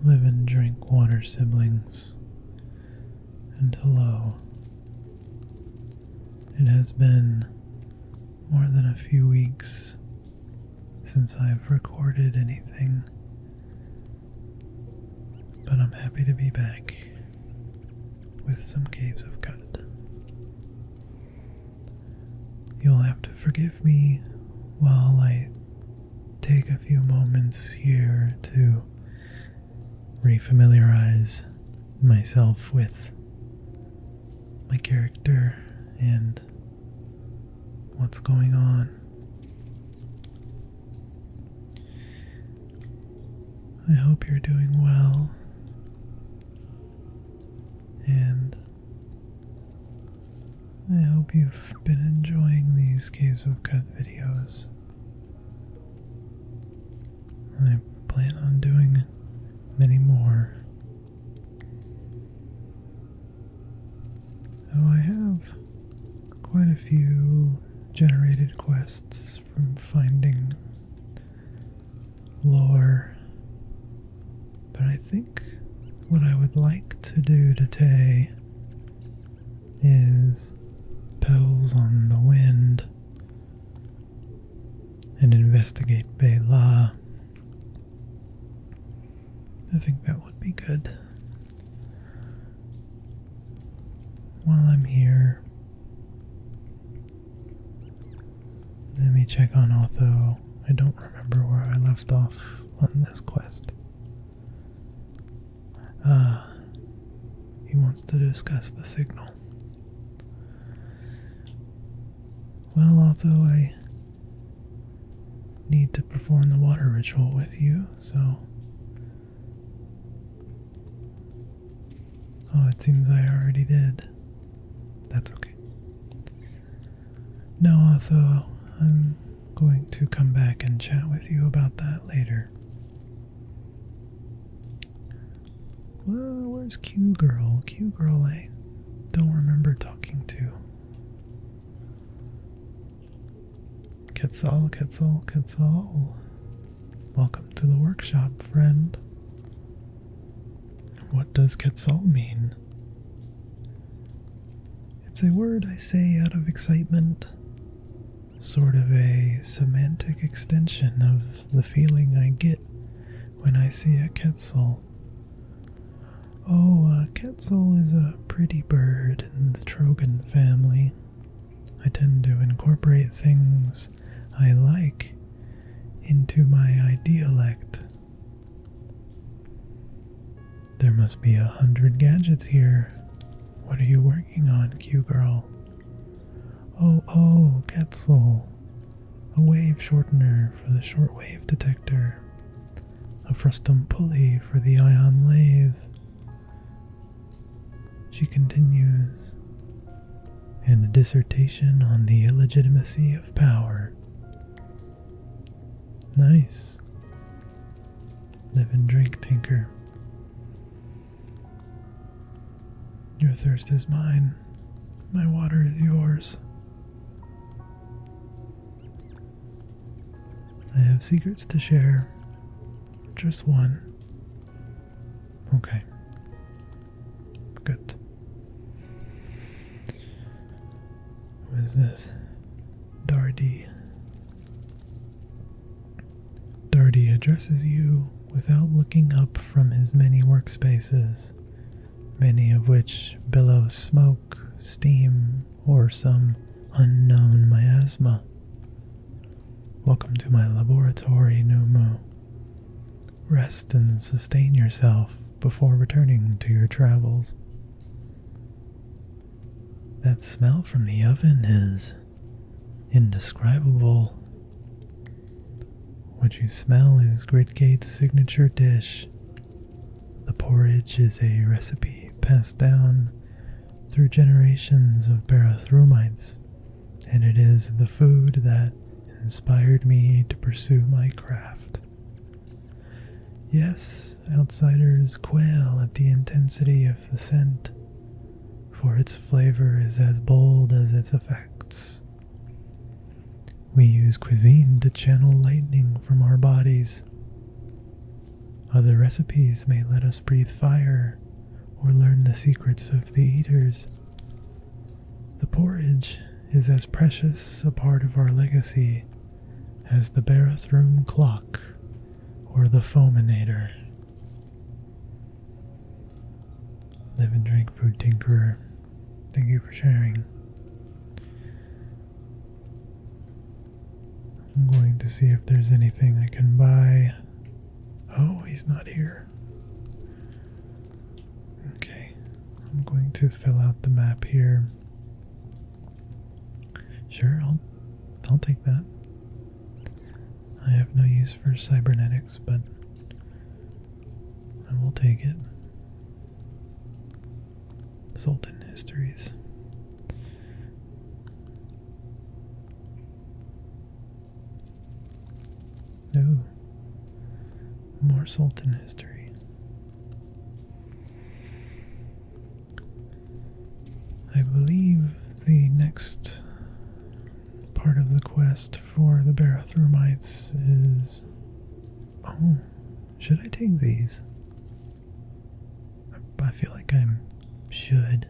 live and drink water siblings, and hello. It has been more than a few weeks since I've recorded anything, but I'm happy to be back with some Caves of Cut. You'll have to forgive me while I take a few moments here to refamiliarize myself with my character and what's going on. I hope you're doing well, and I hope you've been enjoying these Caves of Cut videos. I plan on doing many more. Oh, I have quite a few generated quests from finding lore, but I think what I would like to do today is Petals on the Wind and investigate Bey Lah. I think that would be good. While I'm here, let me check on Otho. I don't remember where I left off on this quest. He wants to discuss the signal. Well, Otho, I need to perform the water ritual with you, so... Oh, it seems I already did. That's okay. No, Otho, I'm going to come back and chat with you about that later. Well, where's Q-Girl? Q-Girl I don't remember talking to. Quetzal, Quetzal, Quetzal. Welcome to the workshop, friend. What does Quetzal mean? It's a word I say out of excitement, sort of a semantic extension of the feeling I get when I see a Quetzal. Oh, a Quetzal is a pretty bird in the Trogan family. I tend to incorporate things I like into my idealect. There must be 100 gadgets here. What are you working on, Q-Girl? Oh, Quetzal. A wave shortener for the shortwave detector. A frustum pulley for the ion lathe. She continues. And a dissertation on the illegitimacy of power. Nice. Live and drink, Tinker. Your thirst is mine. My water is yours. I have secrets to share. Just one. Okay. Good. What is this? Dardy. Dardy addresses you without looking up from his many workspaces, many of which billow smoke, steam, or some unknown miasma. Welcome to my laboratory, Numu. Rest and sustain yourself before returning to your travels. That smell from the oven is indescribable. What you smell is Gridgate's signature dish. The porridge is a recipe passed down through generations of Barathrumites, and it is the food that inspired me to pursue my craft. Yes, outsiders quail at the intensity of the scent, for its flavor is as bold as its effects. We use cuisine to channel lightning from our bodies. Other recipes may let us breathe fire or learn the secrets of the eaters. The porridge is as precious a part of our legacy as the bathroom clock or the foaminator. Live and drink, food tinkerer. Thank you for sharing. I'm going to see if there's anything I can buy. Oh, he's not here. Okay, I'm going to fill out the map here. Sure, I'll take that. I have no use for cybernetics, but I will take it. Sultan histories. Ooh, more Sultan history. I believe the next part of the quest for the Barathroomites is... Oh, should I take these? I feel like I should,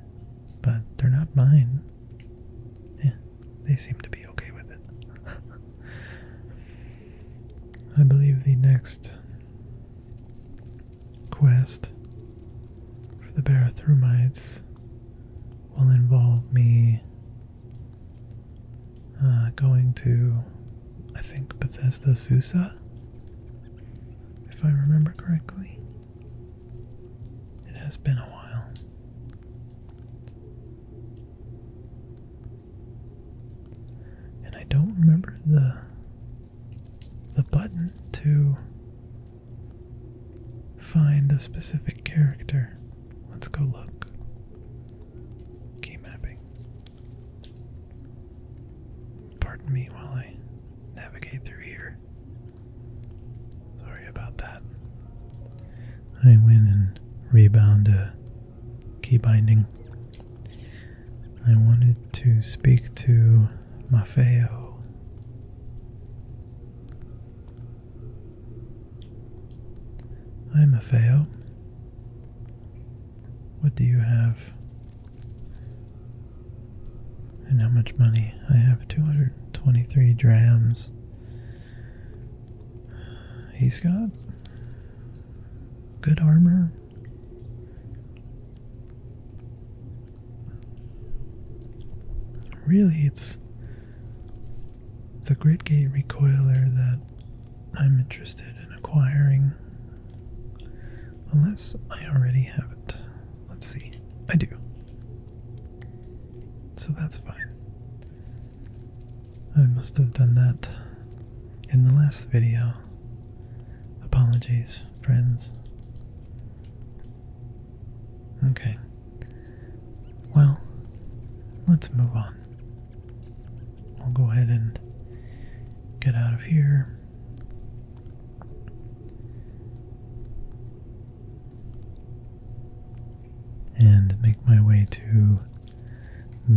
but they're not mine. Yeah, they seem to be okay with it. I believe the next quest for the Barathroomites will involve me going to, I think, Bethesda Susa, if I remember correctly. It has been a while. And I don't remember the button to find a specific character. Let's go look. Key mapping. Pardon me while I navigate through here. Sorry about that. I went and rebound a key binding. I wanted to speak to Maffeo. Hi, Maffeo. What do you have? And how much money? I have 223 drams. He's got good armor. Really, it's the Gridgate recoiler that I'm interested in acquiring. Unless I already have it. Let's see. I do. So that's fine. I must have done that in the last video. Apologies, friends. Okay. Well, let's move on. I'll go ahead and get out of here. And make my way to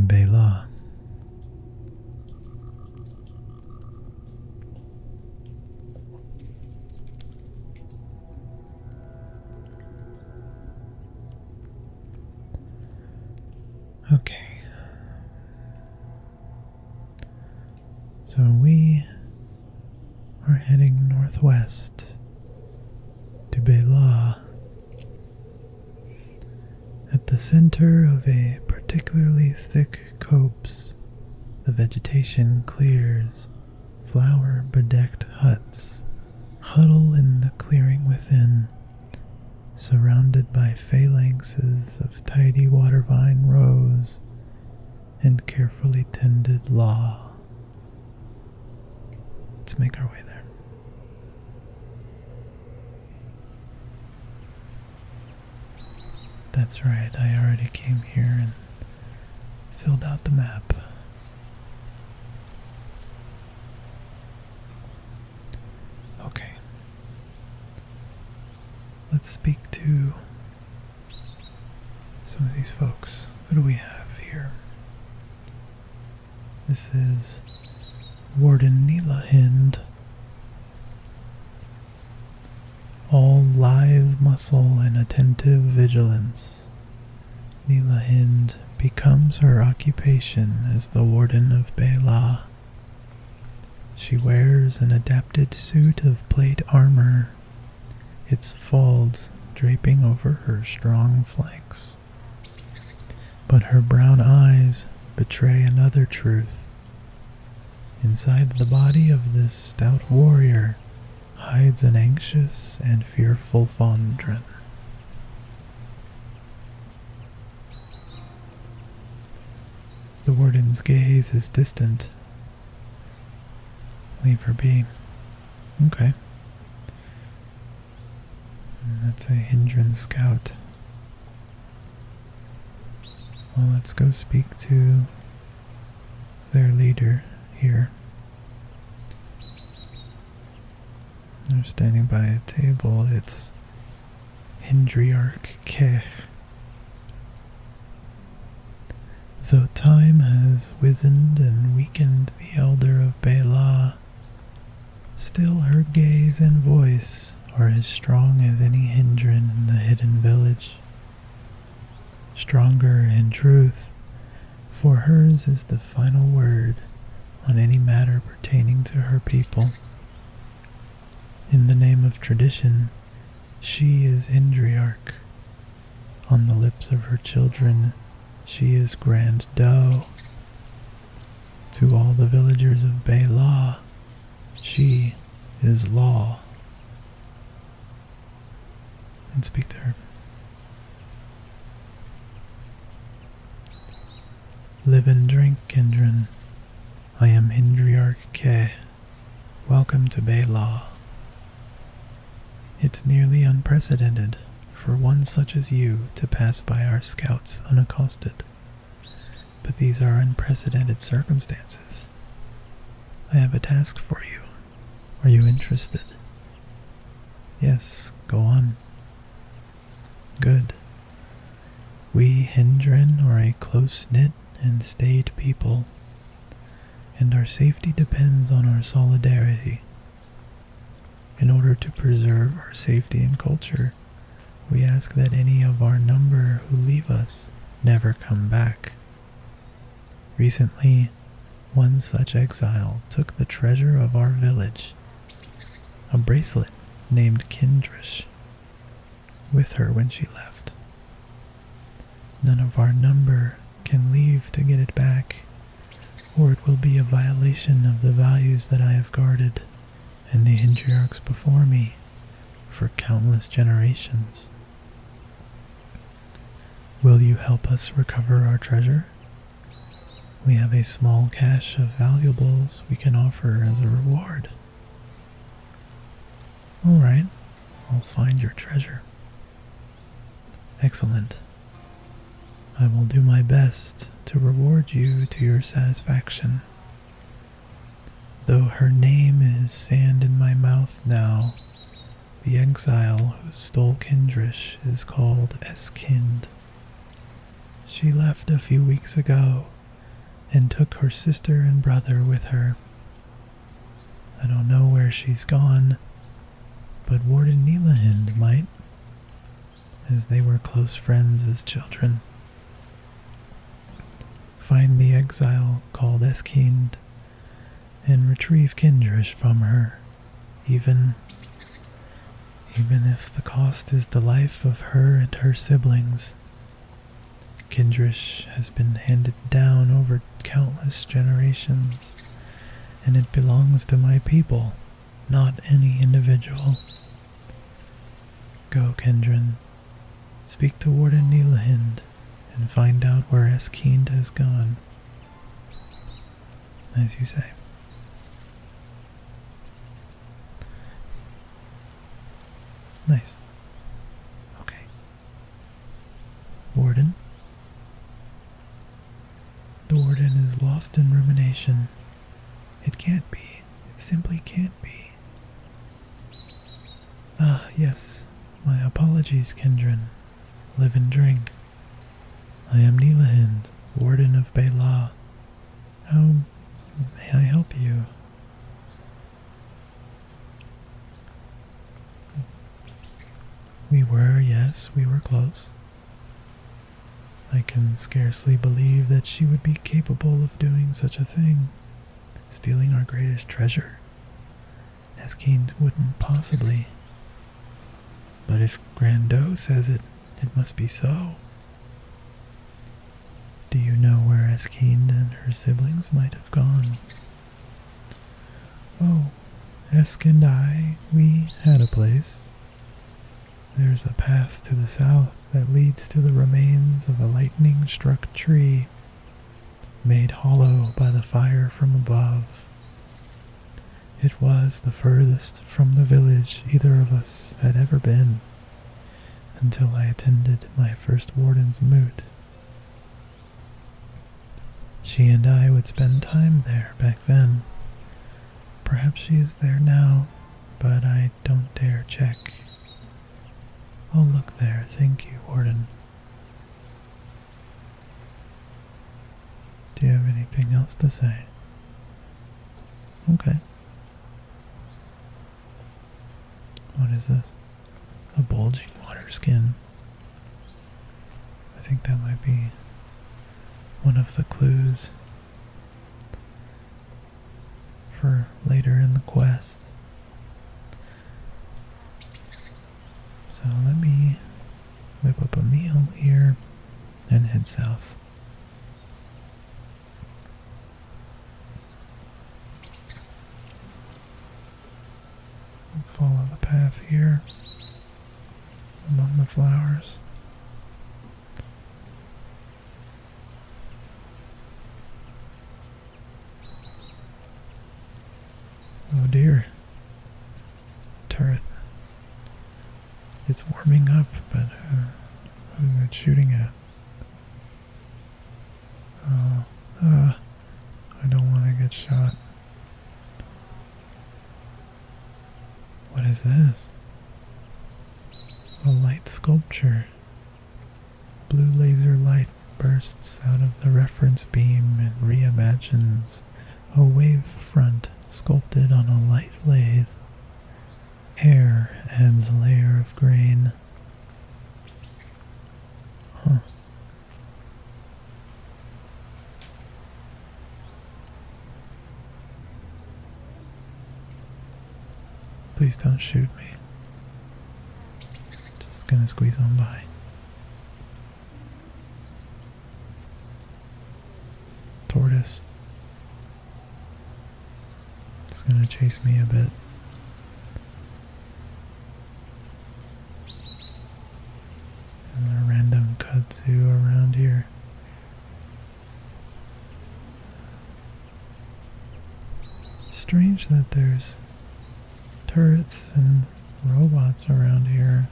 Bey Lah. Okay. So we are heading northwest to Bey Lah. At the center of a particularly thick copse, the vegetation clears. Flower-bedecked huts huddle in the clearing within, surrounded by phalanxes of tidy water vine rows and carefully tended law. Let's make our way there. That's right, I already came here and filled out the map. Okay. Let's speak to some of these folks. Who do we have here? This is Warden Neela Hind. all lithe muscle and attentive vigilance. Nilahind becomes her occupation as the warden of Bey Lah. She wears an adapted suit of plate armor, its folds draping over her strong flanks. But her brown eyes betray another truth. Inside the body of this stout warrior hides an anxious and fearful Hindren. The warden's gaze is distant. Leave her be. Okay. That's a Hindren scout. Well, let's go speak to their leader here. They're standing by a table. It's Kith. Though time has wizened and weakened the elder of Bey Lah, still her gaze and voice are as strong as any Hindren in the hidden village. Stronger in truth, for hers is the final word on any matter pertaining to her people. In the name of tradition, she is Hindriarch. On the lips of her children, she is Grand Doe. To all the villagers of Bey Lah, she is law. And speak to her. Live and drink, Kindren. I am Hindriarch Kith. Welcome to Bey Lah. It's nearly unprecedented for one such as you to pass by our scouts unaccosted. But these are unprecedented circumstances. I have a task for you. Are you interested? Yes, go on. Good. We Hindren are a close-knit and staid people, and our safety depends on our solidarity. In order to preserve our safety and culture, we ask that any of our number who leave us never come back. Recently, one such exile took the treasure of our village, a bracelet named Kindrish, with her when she left. None of our number can leave to get it back, or it will be a violation of the values that I have guarded and the Hindriarchs before me for countless generations. Will you help us recover our treasure? We have a small cache of valuables we can offer as a reward. All right, I'll find your treasure. Excellent. I will do my best to reward you to your satisfaction. Though her name is sand in my mouth now, the exile who stole Kindrish is called Kind. She left a few weeks ago and took her sister and brother with her. I don't know where she's gone, but Warden Nilahind might, as they were close friends as children. Find the exile called Kind and retrieve Kindrish from her, even if the cost is the life of her and her siblings. Kindrish has been handed down over countless generations, and it belongs to my people, not any individual. Go, Hindren. Speak to Warden Nilahind and find out where Kind has gone. As you say. Nice. Okay. Warden? The warden is lost in rumination. It can't be. It simply can't be. Ah, yes. My apologies, Kindren. Live and drink. I am Nilahind, warden of Bey Lah. How may I help you? We were, yes, we were close. I can scarcely believe that she would be capable of doing such a thing, stealing our greatest treasure. Eskeen wouldn't possibly. But if Grandot says it, it must be so. Do you know where Eskeen and her siblings might have gone? Oh, Esk and I, we had a place. There's a path to the south that leads to the remains of a lightning-struck tree, made hollow by the fire from above. It was the furthest from the village either of us had ever been, until I attended my first warden's moot. She and I would spend time there back then. Perhaps she is there now, but I don't dare check. I'll look there, thank you, Warden. Do you have anything else to say? Okay. What is this? A bulging water skin. I think that might be one of the clues for later in the quest. So let me whip up a meal here and head south. Follow the path here among the flowers. Oh dear. Turret. It's warming up, but who's it shooting at? I don't want to get shot. What is this? A light sculpture. Blue laser light bursts out of the reference beam and reimagines a wave front sculpted on a light lathe. Air adds a layer of grain. Huh. Please don't shoot me. Just gonna squeeze on by. Tortoise. It's gonna chase me a bit. And a random kudzu around here. Strange that there's turrets and robots around here.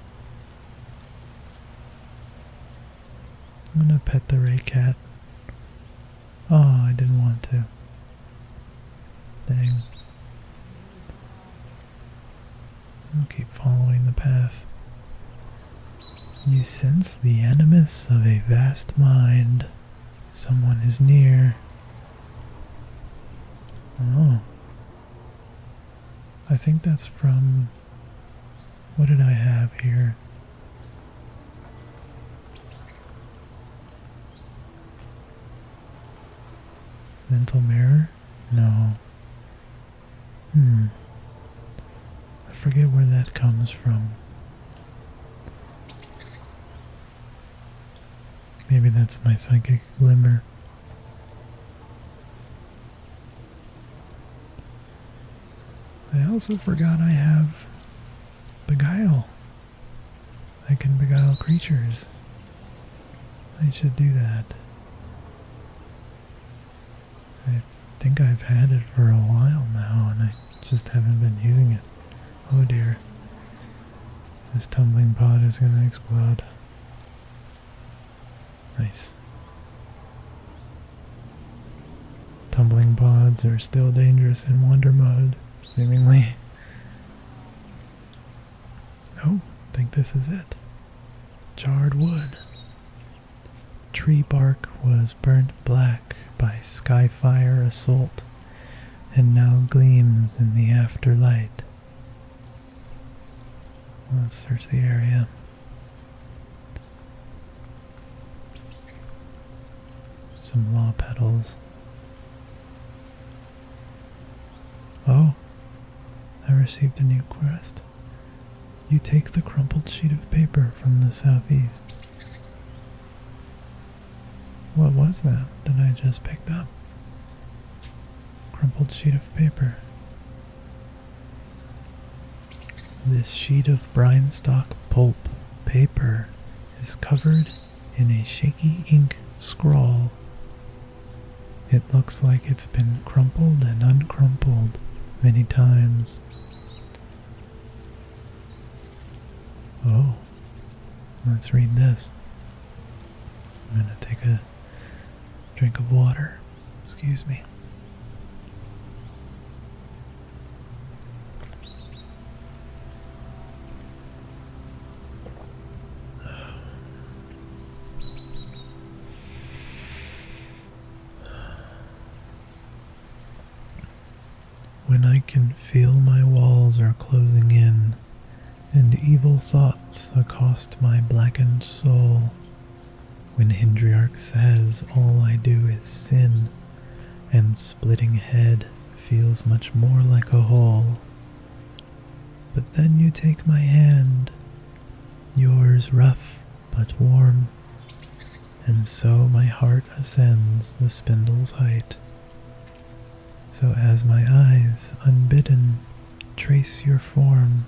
I'm gonna pet the ray cat. Oh, I didn't want to. Dang. I'll keep following the path. You sense the animus of a vast mind. Someone is near. Oh. I think that's from... What did I have here? Mental mirror? No. I forget where that comes from. Maybe that's my psychic glimmer. I also forgot I have beguile. I can beguile creatures. I should do that. I think I've had it for a while now and I just haven't been using it. Oh dear. This tumbling pod is gonna explode. Nice. Tumbling pods are still dangerous in wonder mode, seemingly. Oh, I think this is it. Charred wood. Tree bark was burnt black by skyfire assault and now gleams in the afterlight. Let's search the area. some law petals. Oh, I received a new quest. You take the crumpled sheet of paper from the southeast. What was that I just picked up? Crumpled sheet of paper. This sheet of brine-stock pulp paper is covered in a shaky ink scrawl. It looks like it's been crumpled and uncrumpled many times. Oh, let's read this. I'm gonna take a drink of water. Excuse me. When I can feel my walls are closing in, and evil thoughts accost my blackened soul, when Hindren says all I do is sin, and splitting head feels much more like a hole. But then you take my hand, yours rough but warm, and so my heart ascends the spindle's height. So as my eyes, unbidden, trace your form,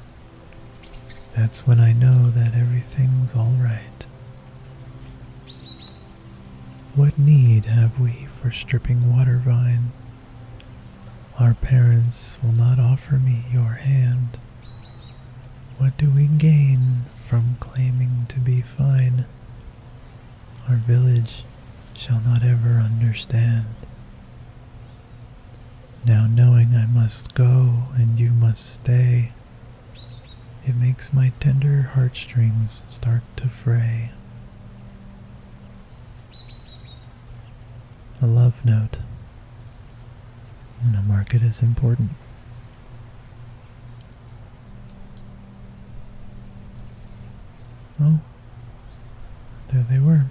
that's when I know that everything's all right. What need have we for stripping water vine? Our parents will not offer me your hand. What do we gain from claiming to be fine? Our village shall not ever understand. Now knowing I must go and you must stay, it makes my tender heartstrings start to fray. A love note. No market is important. Oh, there they were.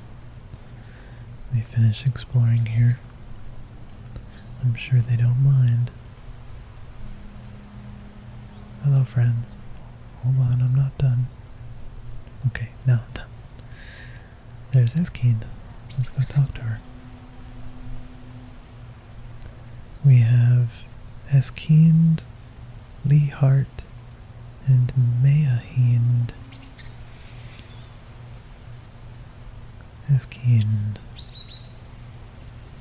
Let me finish exploring here. I'm sure they don't mind. Hello, friends. Hold on, I'm not done. Okay, now I'm done. There's Eskind. Let's go talk to her. We have Eskind, Leehart, and Mayahind. Eskind.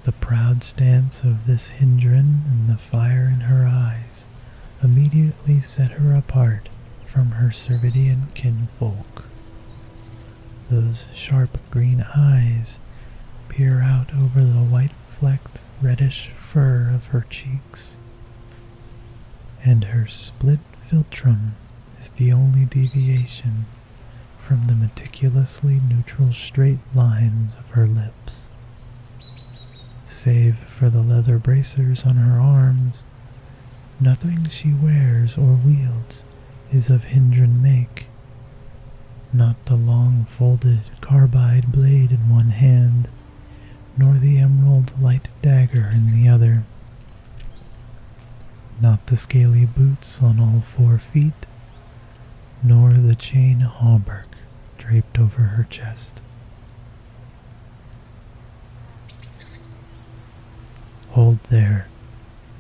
The proud stance of this Hindren and the fire in her eyes immediately set her apart from her Servidian kinfolk. Those sharp green eyes peer out over the white-flecked reddish fur of her cheeks, and her split philtrum is the only deviation from the meticulously neutral straight lines of her lips. Save for the leather bracers on her arms, nothing she wears or wields is of Hindren make. Not the long folded carbide blade in one hand, nor the emerald light dagger in the other. Not the scaly boots on all 4 feet, nor the chain hauberk draped over her chest. Hold there.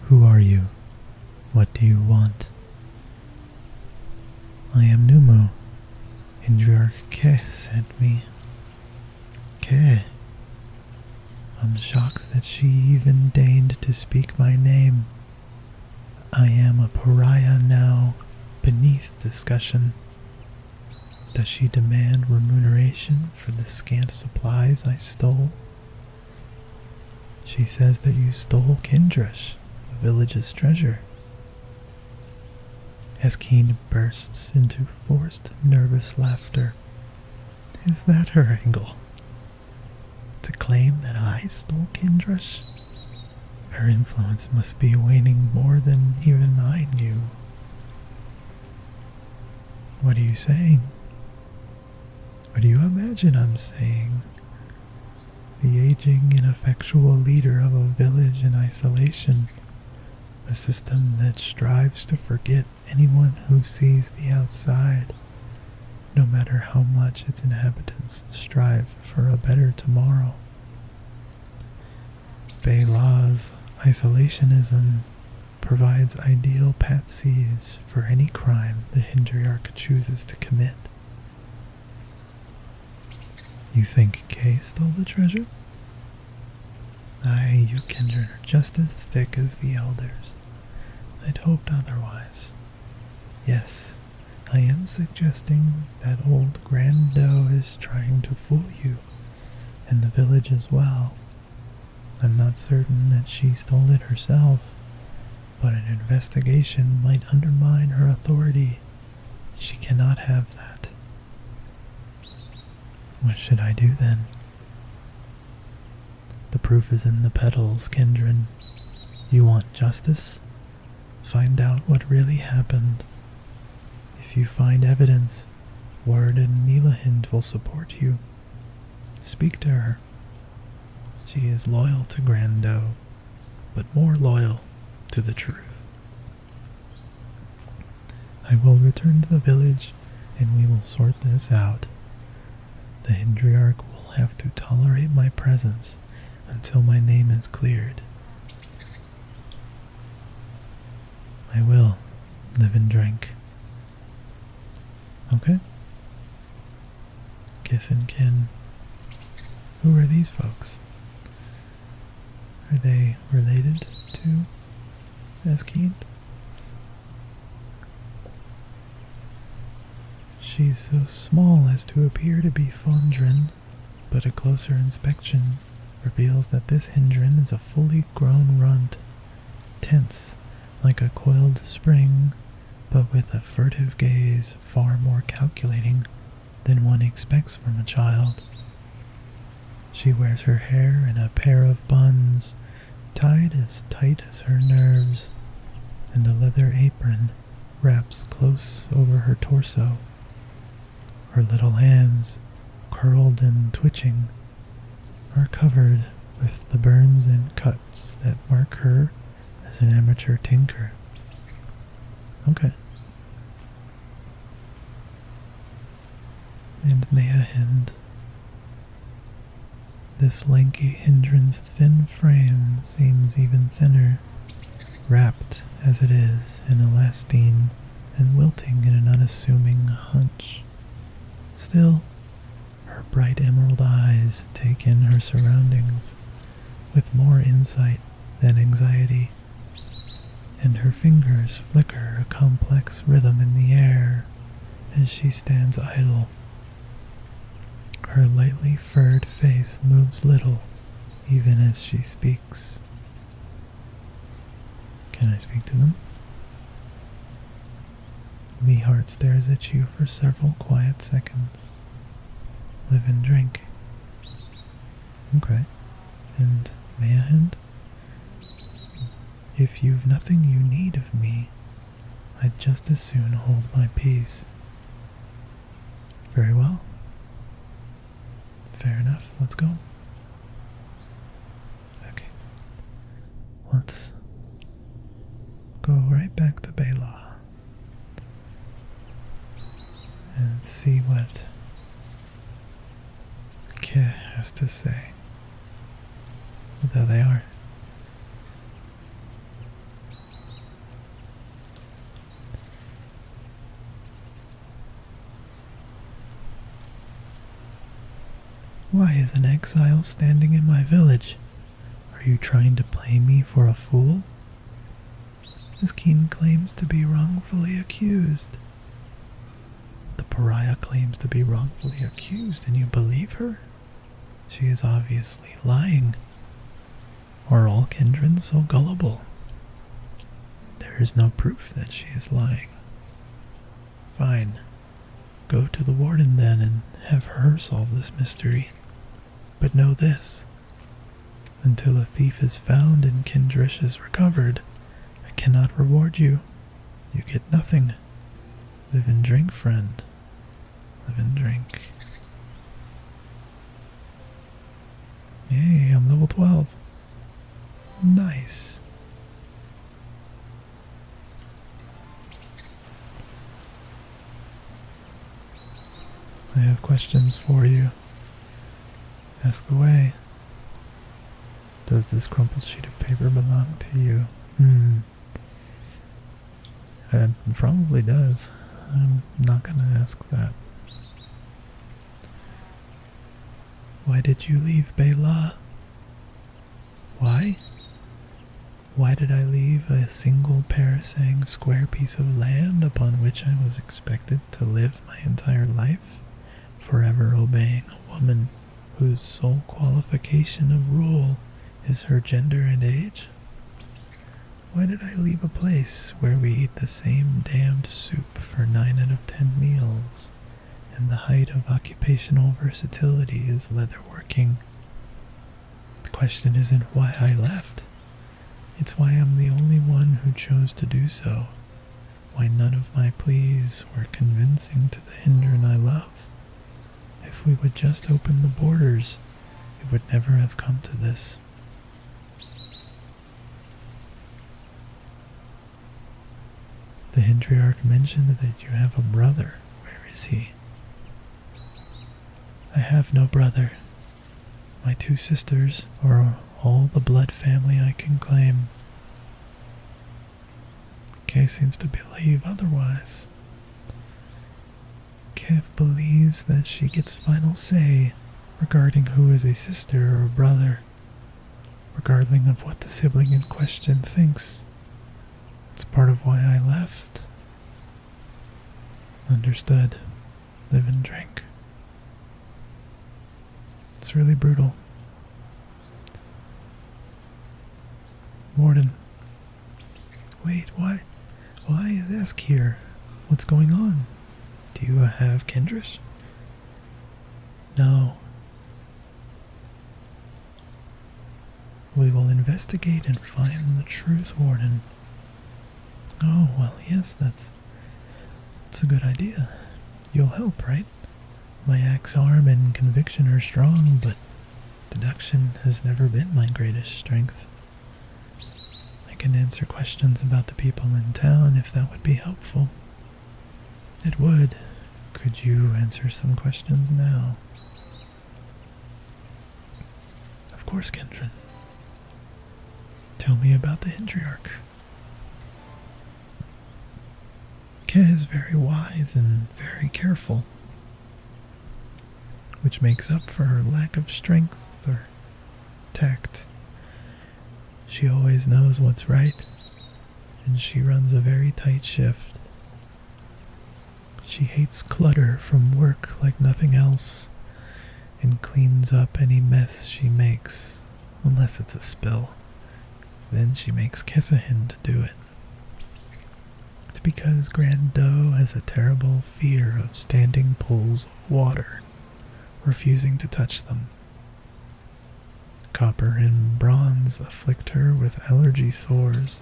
Who are you? What do you want? I am Numu. Hindren Kith sent me. Kith. I'm shocked that she even deigned to speak my name. I am a pariah now, beneath discussion. Does she demand remuneration for the scant supplies I stole? She says that you stole Kindrish, the village's treasure. Eskind bursts into forced, nervous laughter. Is that her angle? To claim that I stole Kindrish? Her influence must be waning more than even I knew. What are you saying? What do you imagine I'm saying? the aging, ineffectual leader of a village in isolation, a system that strives to forget anyone who sees the outside, no matter how much its inhabitants strive for a better tomorrow. Bey Lah's isolationism provides ideal patsies for any crime the Hindriarch chooses to commit. You think Kay stole the treasure? Aye, you Kindred are just as thick as the elders. I'd hoped otherwise. Yes, I am suggesting that old Grand Doe is trying to fool you, and the village as well. I'm not certain that she stole it herself, but an investigation might undermine her authority. She cannot have that. What should I do then? The proof is in the petals, Kindren. You want justice? Find out what really happened. If you find evidence, Ward and Nelahind will support you. Speak to her. She is loyal to Grand Doe, but more loyal to the truth. I will return to the village and we will sort this out. The Hindriarch will have to tolerate my presence until my name is cleared. I will live and drink. Okay? Kith and Kin. Who are these folks? Are they related to Eskind? She's so small as to appear to be Fondren, but a closer inspection reveals that this Hindren is a fully grown runt, tense like a coiled spring, but with a furtive gaze far more calculating than one expects from a child. She wears her hair in a pair of buns, tied as tight as her nerves, and the leather apron wraps close over her torso. Her little hands, curled and twitching, are covered with the burns and cuts that mark her as an amateur tinker. Okay. And Nelahind. This lanky Hindren's thin frame seems even thinner, wrapped as it is in elastine and wilting in an unassuming hunch. Still, her bright emerald eyes take in her surroundings with more insight than anxiety, and her fingers flicker a complex rhythm in the air as she stands idle. Her lightly furred face moves little, even as she speaks. Can I speak to them? Leehart stares at you for several quiet seconds. Live and drink. Okay. And Nelahind? If you've nothing you need of me, I'd just as soon hold my peace. Very well. Fair enough, let's go. Okay. Let's go right back to Bey Lah and see what Kith has to say. There they are. Why is an exile standing in my village? Are you trying to play me for a fool? Eskind claims to be wrongfully accused. The pariah claims to be wrongfully accused, and you believe her? She is obviously lying. Are all Kindren so gullible? There is no proof that she is lying. Fine. Go to the warden then and have her solve this mystery. But know this. Until a thief is found and Kindrish is recovered, I cannot reward you. You get nothing. Live and drink, friend. Live and drink. Yay, I'm level 12. Nice. I have questions for you. Ask away. Does this crumpled sheet of paper belong to you? It probably does. I'm not gonna ask that. Why did you leave Bey Lah? Why? Why did I leave a single parasang square piece of land upon which I was expected to live my entire life, forever obeying a woman whose sole qualification of rule is her gender and age? Why did I leave a place where we eat the same damned soup for 9 out of 10 meals, and the height of occupational versatility is leatherworking? The question isn't why I left. It's why I'm the only one who chose to do so. Why none of my pleas were convincing to the Hindren I love. If we would just open the borders, it would never have come to this. The Hindriarch mentioned that you have a brother. Where is he? I have no brother. My 2 sisters are all the blood family I can claim. Kay seems to believe otherwise. Kith believes that she gets final say regarding who is a sister or brother, regardless of what the sibling in question thinks. It's part of why I left. Understood. Live and drink. It's really brutal. Warden. Wait, why is Esk here? What's going on? Do you have Kindrish? No. We will investigate and find the truth, Warden. Oh, well, yes, that's a good idea. You'll help, right? My axe arm and conviction are strong, but deduction has never been my greatest strength. I can answer questions about the people in town if that would be helpful. It would. Could you answer some questions now? Of course, Kindren. Tell me about the Hindriarch. Kay is very wise and very careful, which makes up for her lack of strength or tact. She always knows what's right, and she runs a very tight shift. She hates clutter from work like nothing else, and cleans up any mess she makes, unless it's a spill. Then she makes Kessahin to do it. It's because Grand Doe has a terrible fear of standing pools of water, refusing to touch them. Copper and bronze afflict her with allergy sores,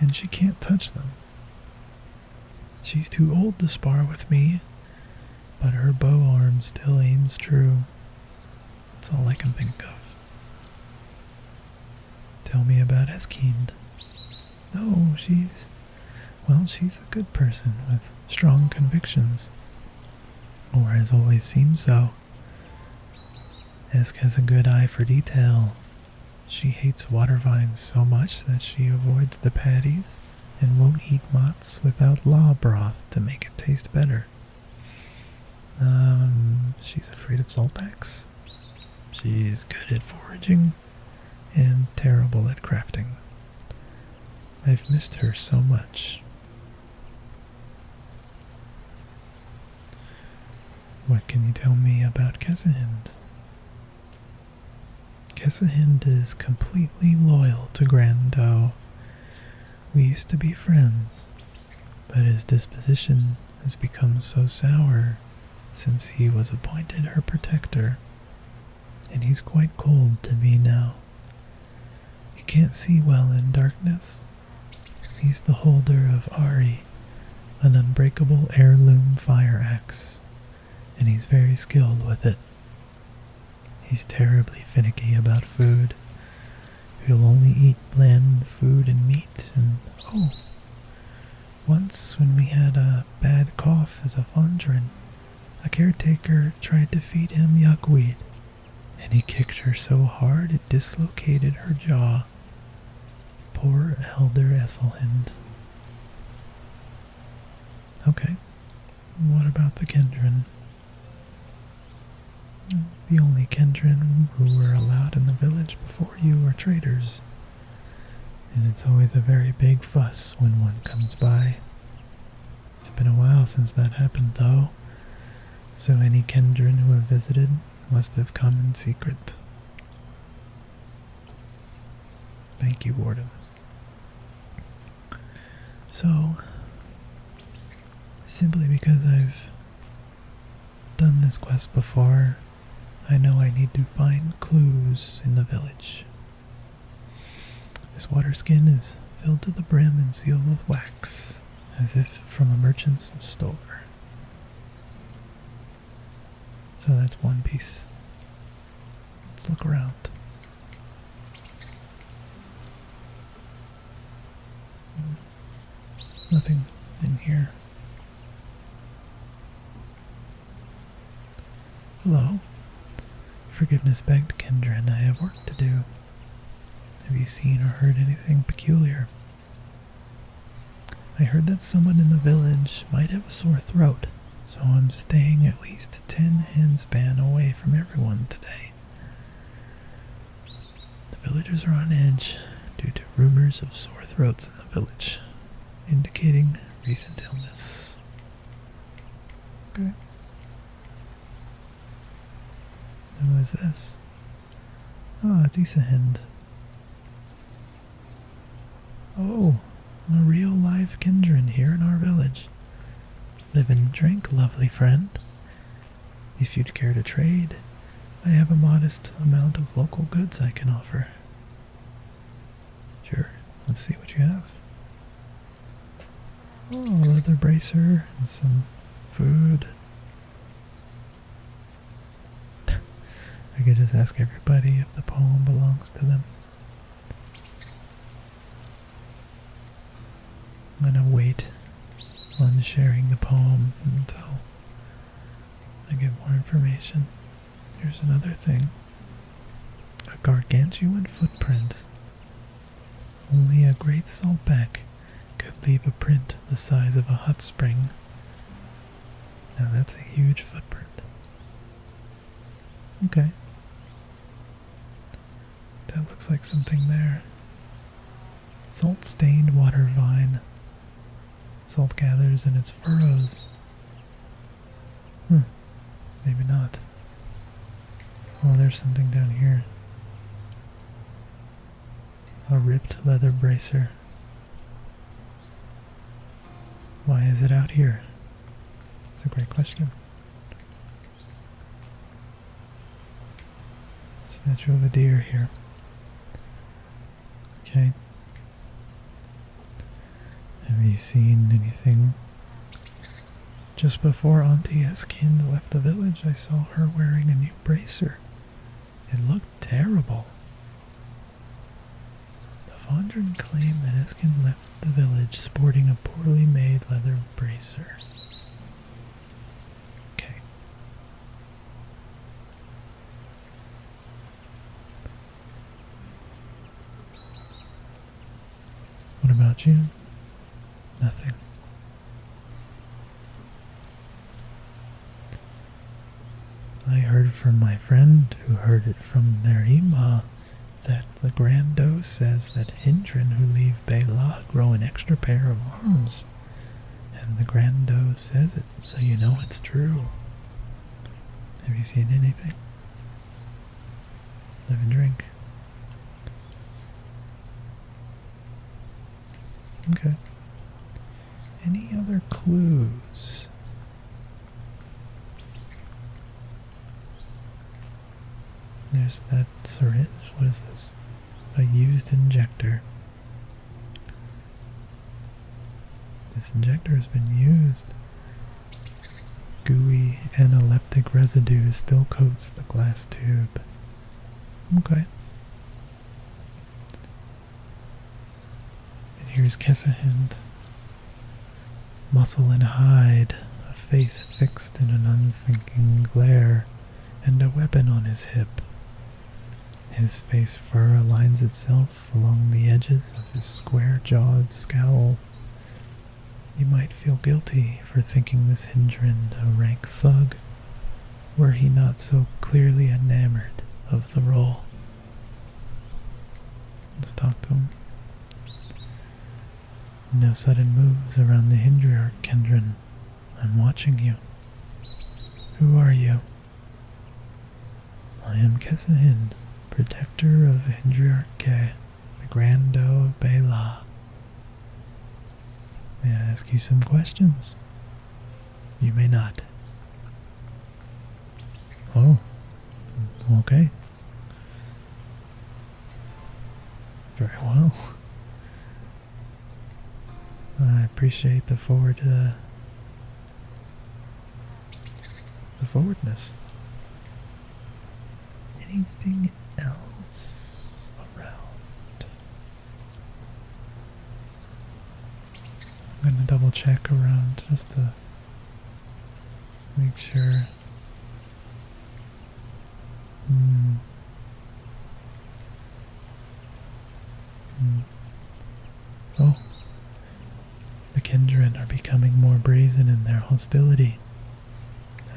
and she can't touch them. She's too old to spar with me, but her bow arm still aims true. That's all I can think of. Tell me about Eskind. No, she's a good person with strong convictions. Or has always seemed so. Esk has a good eye for detail. She hates water vines so much that she avoids the patties and won't eat mots without law broth to make it taste better. She's afraid of saltbacks. She's good at foraging and terrible at crafting. I've missed her so much. What can you tell me about Kessahind? Kessahind is completely loyal to Grand Doe. We used to be friends, but his disposition has become so sour since he was appointed her protector, and he's quite cold to me now. He can't see well in darkness. He's the holder of Ari, an unbreakable heirloom fire axe, and he's very skilled with it. He's terribly finicky about food. He'll only eat bland food and meat, and oh, once when we had a bad cough as a Hindren, a caretaker tried to feed him yuckweed, and he kicked her so hard it dislocated her jaw. Poor Elder Esselhind. Okay, what about the Kindren? The only Kindren who were allowed in the village before you were traders. And it's always a very big fuss when one comes by. It's been a while since that happened though, so any Kindren who have visited must have come in secret. Thank you, Warden. So, simply because I've done this quest before, I know I need to find clues in the village. This water skin is filled to the brim and sealed with wax, as if from a merchant's store. So that's one piece. Let's look around. Nothing in here. Hello. Forgiveness-begged Kindren, I have work to do. Have you seen or heard anything peculiar? I heard that someone in the village might have a sore throat, so I'm staying at least 10 handspan away from everyone today. The villagers are on edge due to rumors of sore throats in the village, indicating recent illness. Okay. Who is this? Oh, it's Esselhind. Oh, a real live Kindren here in our village. Live and drink, lovely friend. If you'd care to trade, I have a modest amount of local goods I can offer. Sure, let's see what you have. Oh, a leather bracer and some food. I could just ask everybody if the poem belongs to them. I'm gonna wait on sharing the poem until I get more information. Here's another thing. A gargantuan footprint. Only a great saltback could leave a print the size of a hot spring. Now that's a huge footprint. Okay. That looks like something there. Salt-stained water vine. Salt gathers in its furrows. Maybe not. Oh, there's something down here. A ripped leather bracer. Why is it out here? It's a great question. Statue of a deer here. Okay. Have you seen anything? Just before Auntie Eskin left the village, I saw her wearing a new bracer. It looked terrible. The Hindren claim that Eskin left the village sporting a poorly made leather bracer. Okay. What about you? Nothing. I heard from my friend who heard it from their Ima that the Grand Doe says that Hindren who leave Bey Lah grow an extra pair of arms. And the Grand Doe says it, so you know it's true. Have you seen anything? Live and drink. Okay. Any other clues? There's that syringe. What is this? A used injector. This injector has been used. Gooey analeptic residue still coats the glass tube. Okay. And here's Kessahind. Muscle and hide, a face fixed in an unthinking glare, and a weapon on his hip. His face fur aligns itself along the edges of his square-jawed scowl. You might feel guilty for thinking this Hindren a rank thug, were he not so clearly enamored of the role. Let's talk to him. No sudden moves around the Hindren, Kindren. I'm watching you. Who are you? I am Kessahind, protector of Hindren, the Grand Doe of Bey Lah. May I ask you some questions? You may not. Oh, okay. Very well. I appreciate the forwardness. Anything else around? I'm gonna double check around just to make sure. Oh. The Kindren are becoming more brazen in their hostility.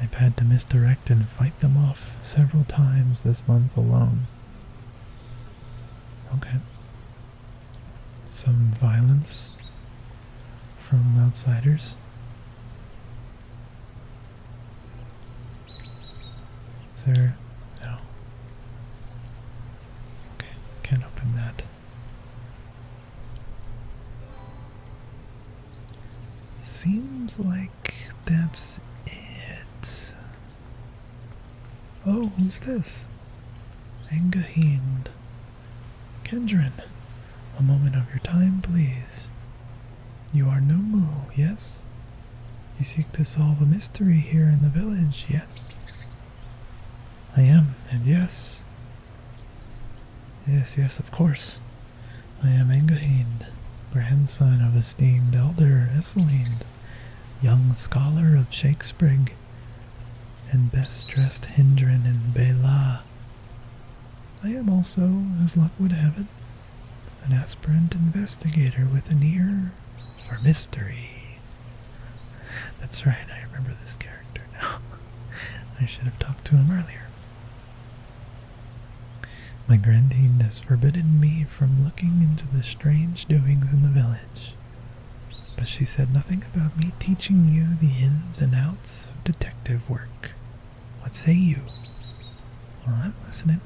I've had to misdirect and fight them off several times this month alone. Okay. Some violence from outsiders. Is there... no. Okay, can't open that. Seems like that's it. Oh, who's this? Engahind. Kindren, a moment of your time, please. You are Numu, yes? You seek to solve a mystery here in the village, yes? I am, and yes. Yes, of course. I am Engahind, grandson of esteemed elder Esselind, young scholar of Shakespeare, and best-dressed Hindren in Bey Lah. I am also, as luck would have it, an aspirant investigator with an ear for mystery. That's right, I remember this character now. I should have talked to him earlier. My grandine has forbidden me from looking into the strange doings in the village, but she said nothing about me teaching you the ins and outs of detective work. What say you? Well, I'm listening.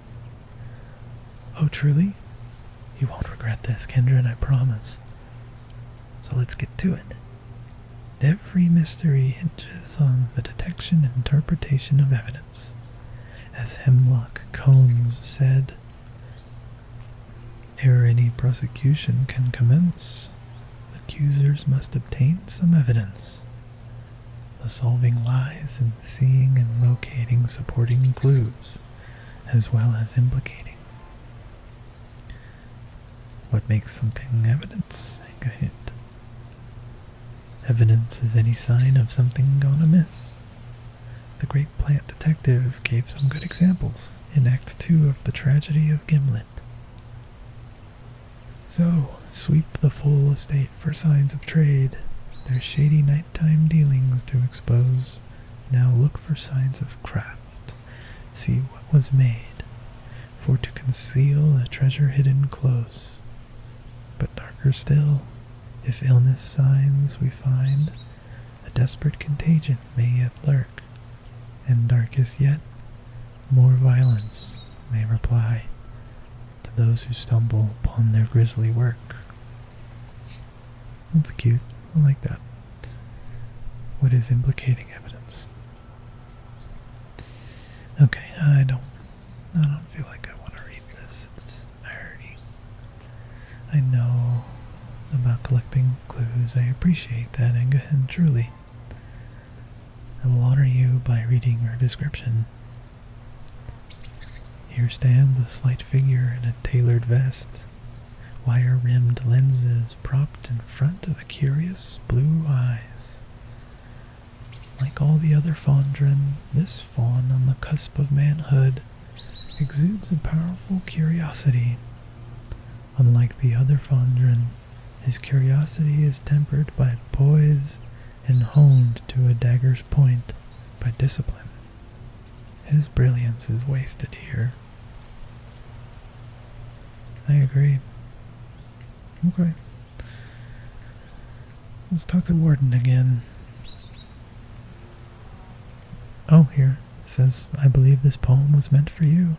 Oh, truly? You won't regret this, Kindren, I promise. So let's get to it. Every mystery hinges on the detection and interpretation of evidence. As Hemlock Combs said, ere any prosecution can commence, accusers must obtain some evidence. The solving lies in seeing and locating supporting clues, as well as implicating. What makes something evidence? A hint. Evidence is any sign of something gone amiss. The great plant detective gave some good examples in Act 2 of The Tragedy of Gimlet. So, sweep the full estate for signs of trade, their shady nighttime dealings to expose. Now look for signs of craft, see what was made, for to conceal a treasure hidden close. But darker still, if illness signs we find, a desperate contagion may yet lurk, and darkest yet, more violence may reply to those who stumble upon their grisly work. That's cute. I like that. What is implicating evidence? Okay, I don't feel like I want to read this. It's irony. I know about collecting clues. I appreciate that, and truly. I will honor you by reading your description. Here stands a slight figure in a tailored vest, wire-rimmed lenses propped in front of a curious blue eyes. Like all the other Hindren, this fawn on the cusp of manhood exudes a powerful curiosity. Unlike the other Hindren, his curiosity is tempered by poise and honed to a dagger's point by discipline. His brilliance is wasted here. I agree. Okay. Let's talk to Warden again. Oh, here. It says, I believe this poem was meant for you.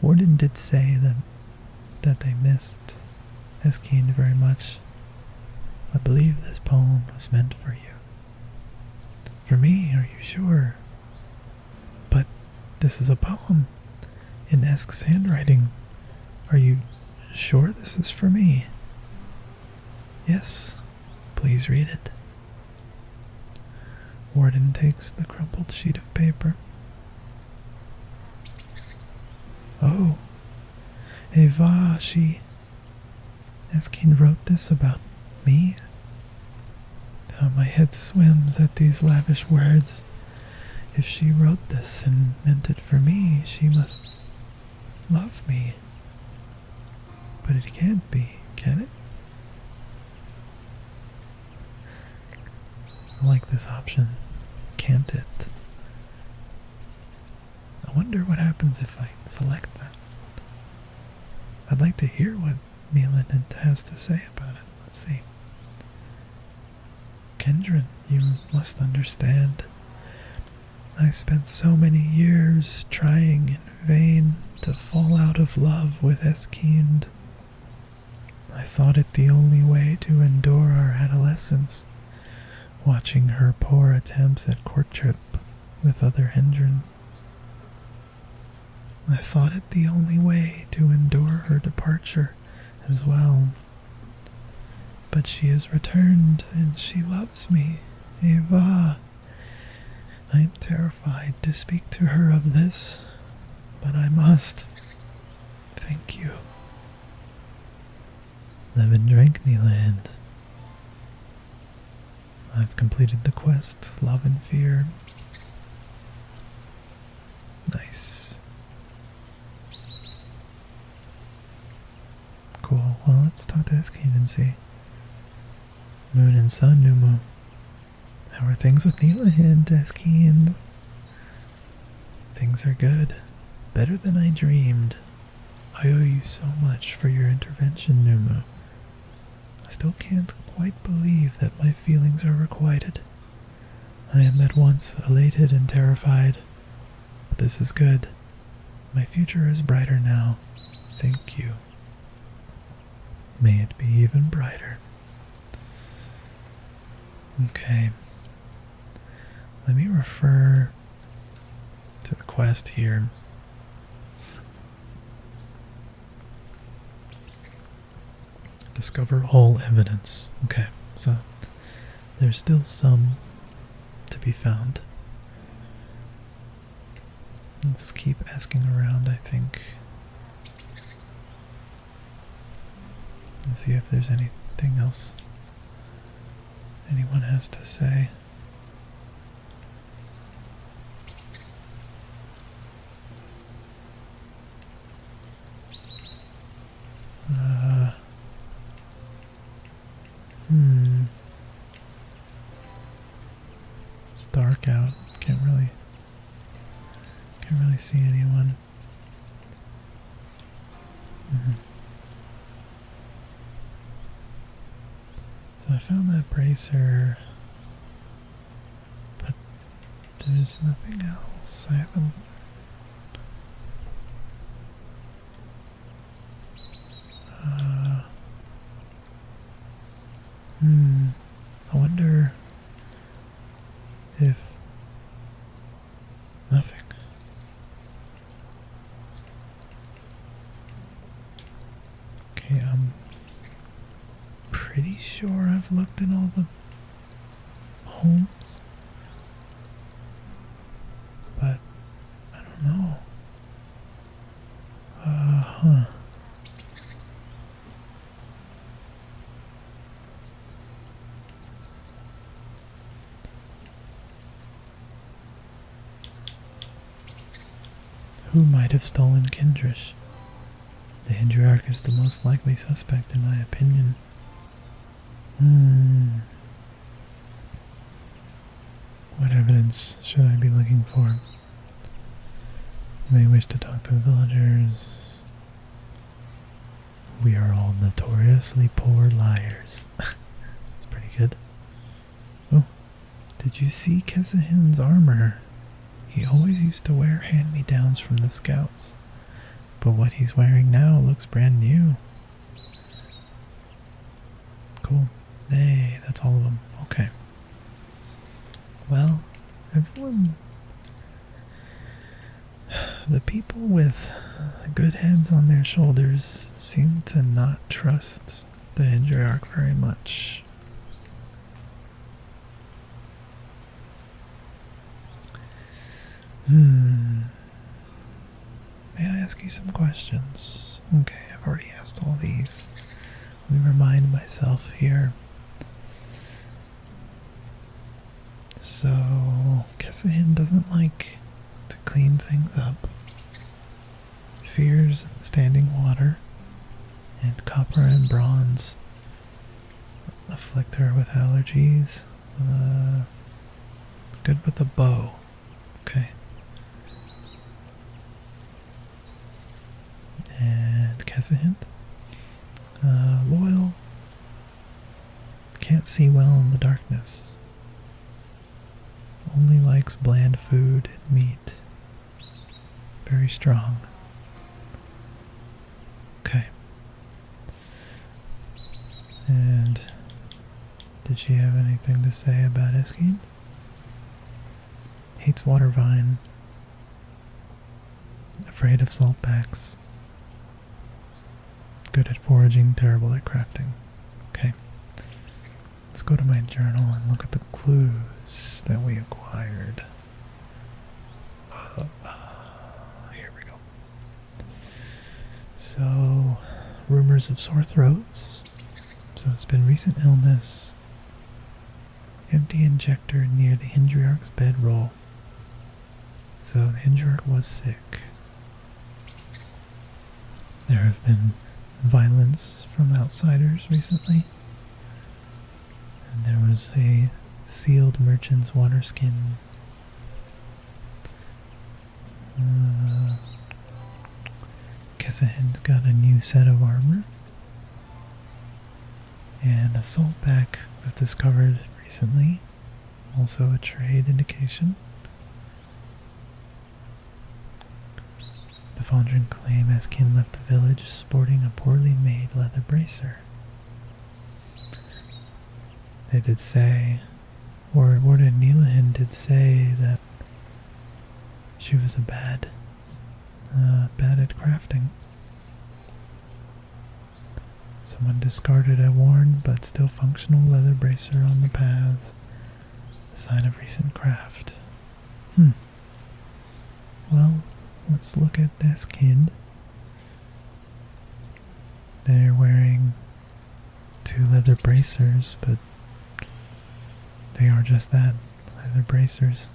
Warden did say that they missed Eskeen very much. I believe this poem was meant for you. For me, are you sure? But this is a poem in Esk's handwriting. Are you sure this is for me? Yes, please read it. Warden takes the crumpled sheet of paper. Oh, Eva, Eskeen wrote this about me? How my head swims at these lavish words. If she wrote this and meant it for me, she must love me. But it can't be, can it? I like this option. Can't it? I wonder what happens if I select that. I'd like to hear what Neelan has to say about it. Let's see. Kindren, you must understand. I spent so many years trying in vain to fall out of love with Eskeen. I thought it the only way to endure our adolescence, watching her poor attempts at courtship with other Hindren. I thought it the only way to endure her departure as well. But she has returned, and she loves me, Eva. I am terrified to speak to her of this, but I must. Thank you. Live and drink, Neeland. I've completed the quest, Love and Fear. Nice. Cool. Well, let's talk to Eskeen and see. Moon and Sun, Numu. How are things with Neelan, Eskeen? Things are good. Better than I dreamed. I owe you so much for your intervention, Numu. I still can't quite believe that my feelings are requited. I am at once elated and terrified, but this is good. My future is brighter now. Thank you. May it be even brighter. Okay. Let me refer to the quest here. Discover all evidence. Okay, so there's still some to be found. Let's keep asking around, I think. And see if there's anything else anyone has to say. It's dark out. Can't really see anyone. So I found that bracer, but there's nothing else. I haven't. I wonder if nothing. Okay, I'm pretty sure I've looked in all the homes, but I don't know. Who might have stolen Kindrish? The Hindren is the most likely suspect in my opinion. What evidence should I be looking for? You may wish to talk to the villagers. We are all notoriously poor liars. That's pretty good. Oh, did you see Kesahin's armor? He always used to wear hand-me-downs from the scouts, but what he's wearing now looks brand new. Cool. Hey, that's all of them. Okay. Well, everyone... The people with good heads on their shoulders seem to not trust the Hindren very much. May I ask you some questions? Okay, I've already asked all these. Let me remind myself here. So, Kesahin doesn't like to clean things up. Fears standing water, and copper and bronze afflict her with allergies. Good with a bow. Okay. And Kesahin. Loyal. Can't see well in the darkness. Only likes bland food and meat. Very strong. Okay. And did she have anything to say about Eskeen? Hates water vine. Afraid of saltbacks. Good at foraging, terrible at crafting. Okay. Let's go to my journal and look at the clues that we acquired. Here we go. So, rumors of sore throats. So it's been recent illness. Empty injector near the Hindren's bedroll. So the Hindren was sick. There have been violence from outsiders recently. And there was a sealed merchant's water skin. Kesahin got a new set of armor. And a saltback was discovered recently. Also a trade indication. The Hindren claim Eskeen left the village sporting a poorly made leather bracer. They did say, or Warden Neelahin did say that she was bad at crafting. Someone discarded a worn but still functional leather bracer on the paths, a sign of recent craft. Well, let's look at this kid. They're wearing 2 leather bracers, but they are just that, leather bracers.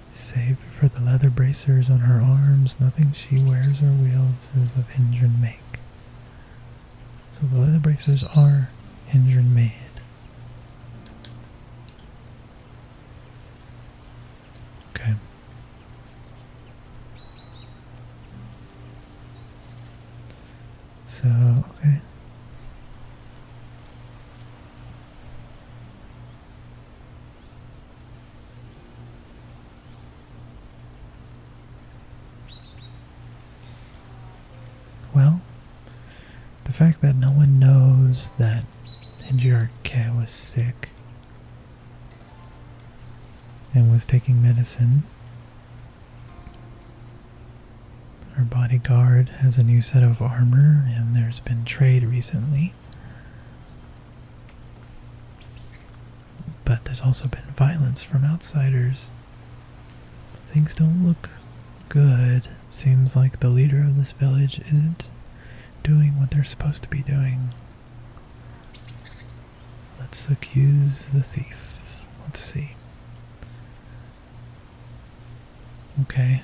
Save for the leather bracers on her arms, nothing she wears or wields is of Hindren make. So the leather bracers are Hindren made. Okay. So, okay. Well, the fact that no one knows that Hindren was sick and was taking medicine. Her bodyguard has a new set of armor, and there's been trade recently. But there's also been violence from outsiders. Things don't look good. It seems like the leader of this village isn't doing what they're supposed to be doing. Let's accuse the thief. Let's see. Okay,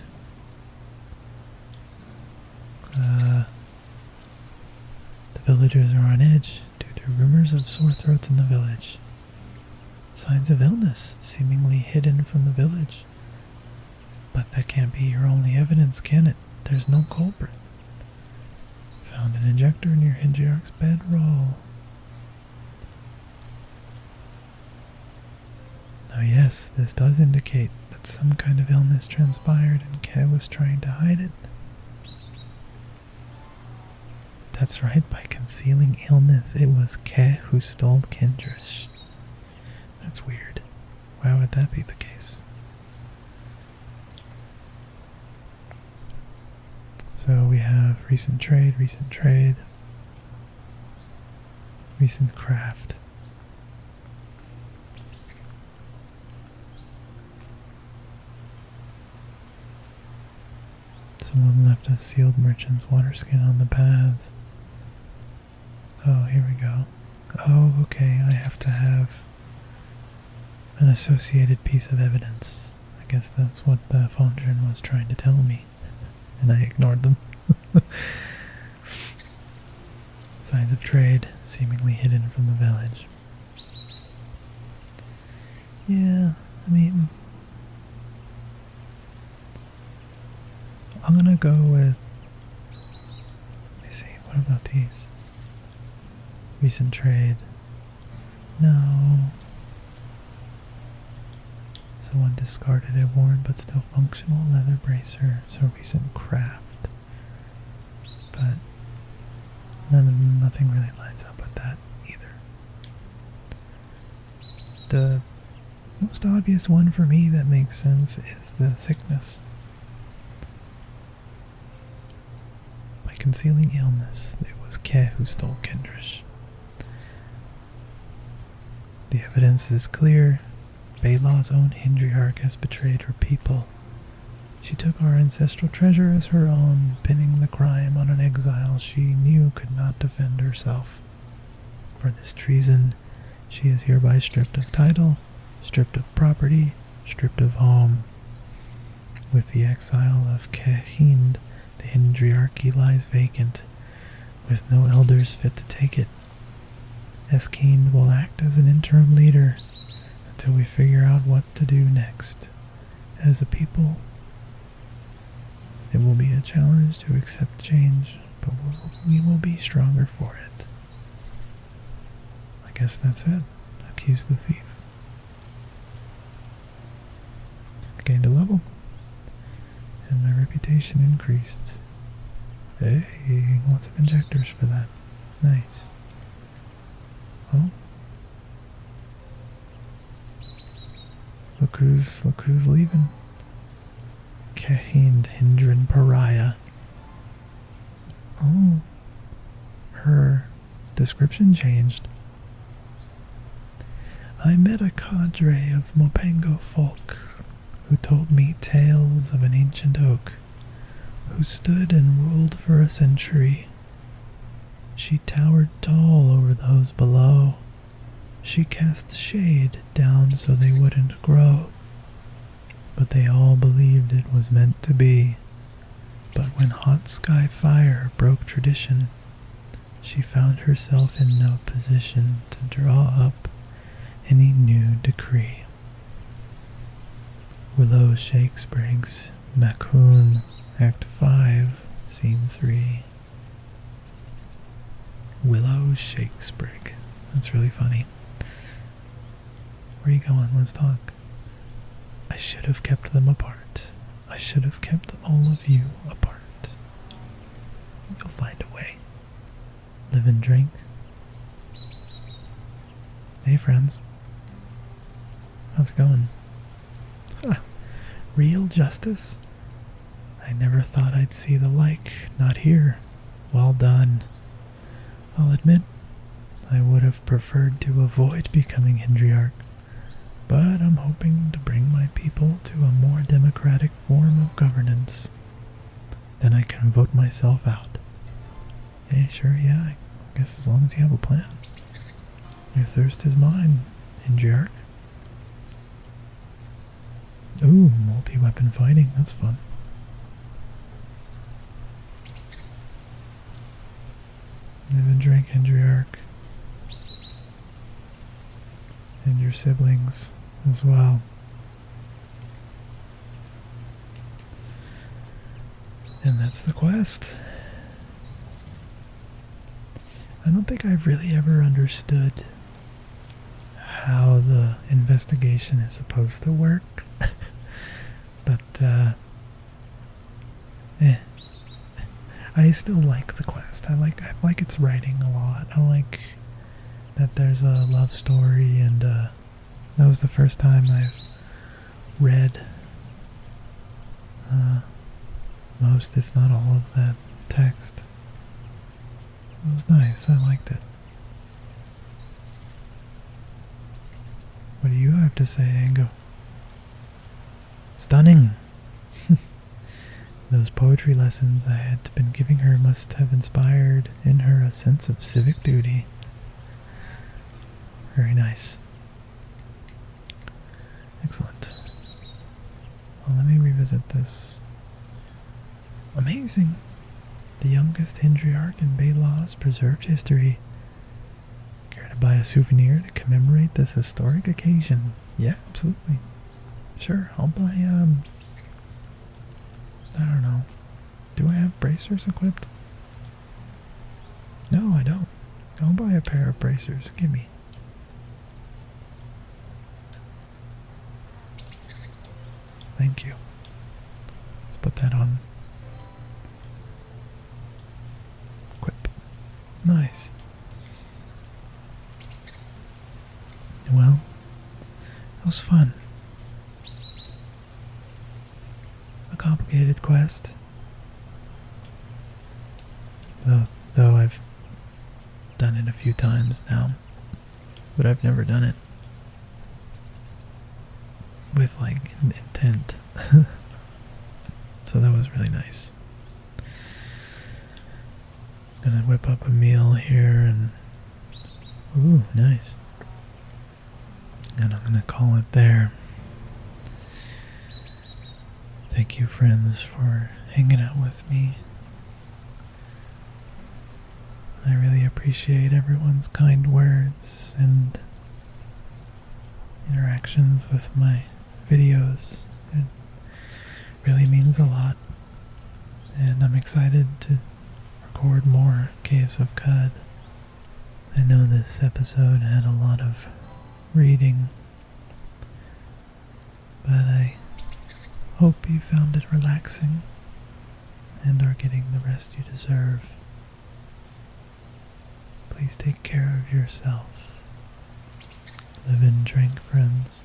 The villagers are on edge due to rumors of sore throats in the village. Signs of illness seemingly hidden from the village. But that can't be your only evidence, can it? There's no culprit. Found an injector near Hindren's bedroll. Now yes, this does indicate that some kind of illness transpired and Keh was trying to hide it. That's right, by concealing illness, it was Keh who stole Kindrish. That's weird. Why would that be the case? So we have recent trade, recent craft. Someone left a sealed merchant's water skin on the paths. Oh, here we go. Oh, okay, I have to have an associated piece of evidence. I guess that's what the Hindren was trying to tell me, and I ignored them. Signs of trade seemingly hidden from the village. Yeah, I mean, I'm gonna go with, let me see, what about these? Recent trade. No. Someone discarded a worn but still functional leather bracer, so recent craft. But nothing really lines up with that either. The most obvious one for me that makes sense is the sickness. By concealing illness, it was Keh who stole Kindrish. The evidence is clear. Bey Lah's own Hindren has betrayed her people. She took our ancestral treasure as her own, pinning the crime on an exile she knew could not defend herself. For this treason, she is hereby stripped of title, stripped of property, stripped of home. With the exile of Kehind, the Hindriarchy lies vacant, with no elders fit to take it. Eskind will act as an interim leader until we figure out what to do next. As a people, it will be a challenge to accept change, but we will be stronger for it. I guess that's it. Accuse the thief. I gained a level, and my reputation increased. Hey, lots of injectors for that. Nice. Oh. Look who's leaving. Kehind Hindren Pariah. Oh. Her description changed. I met a cadre of Mopango folk who told me tales of an ancient oak who stood and ruled for a century. She towered tall over those below. She cast shade down so they wouldn't grow. But they all believed it was meant to be. But when hot sky fire broke tradition, she found herself in no position to draw up any new decree. Willow Shakespeare's Macroon, Act 5, Scene 3. Willow Shakespeare. That's really funny. Where are you going? Let's talk. I should have kept them apart. I should have kept all of you apart. You'll find a way. Live and drink. Hey friends. How's it going? Real justice? I never thought I'd see the like. Not here. Well done. I'll admit, I would have preferred to avoid becoming Hindriarch, but I'm hoping to bring my people to a more democratic form of governance. Then I can vote myself out. Hey, sure, yeah, I guess as long as you have a plan. Your thirst is mine, Hindriarch. Ooh, multi-weapon fighting, that's fun. Live and drink, Hendriarch. And your siblings as well. And that's the quest. I don't think I've really ever understood how the investigation is supposed to work. But, I still like the quest. I like its writing a lot. I like that there's a love story, and that was the first time I've read most, if not all, of that text. It was nice. I liked it. What do you have to say, Ango? Stunning! Those poetry lessons I had been giving her must have inspired in her a sense of civic duty. Very nice. Excellent. Well, let me revisit this. Amazing! The youngest Hindriarch in Bey Lah's preserved history. Care to buy a souvenir to commemorate this historic occasion? Yeah, absolutely. Sure, I'll buy, I don't know. Do I have bracers equipped? No, I don't. I'll buy a pair of bracers. Gimme. Thank you. Let's put that on. Equip. Nice. Well, it was fun. A complicated quest. Though I've done it a few times now, but I've never done it with like intent. So that was really nice. Gonna whip up a meal here and ooh, nice. And I'm gonna call it there. Thank you, friends, for hanging out with me. I really appreciate everyone's kind words and interactions with my videos. It really means a lot, and I'm excited to record more Caves of Cud. I know this episode had a lot of reading, but I hope you found it relaxing and are getting the rest you deserve. Please take care of yourself. Live and drink, friends.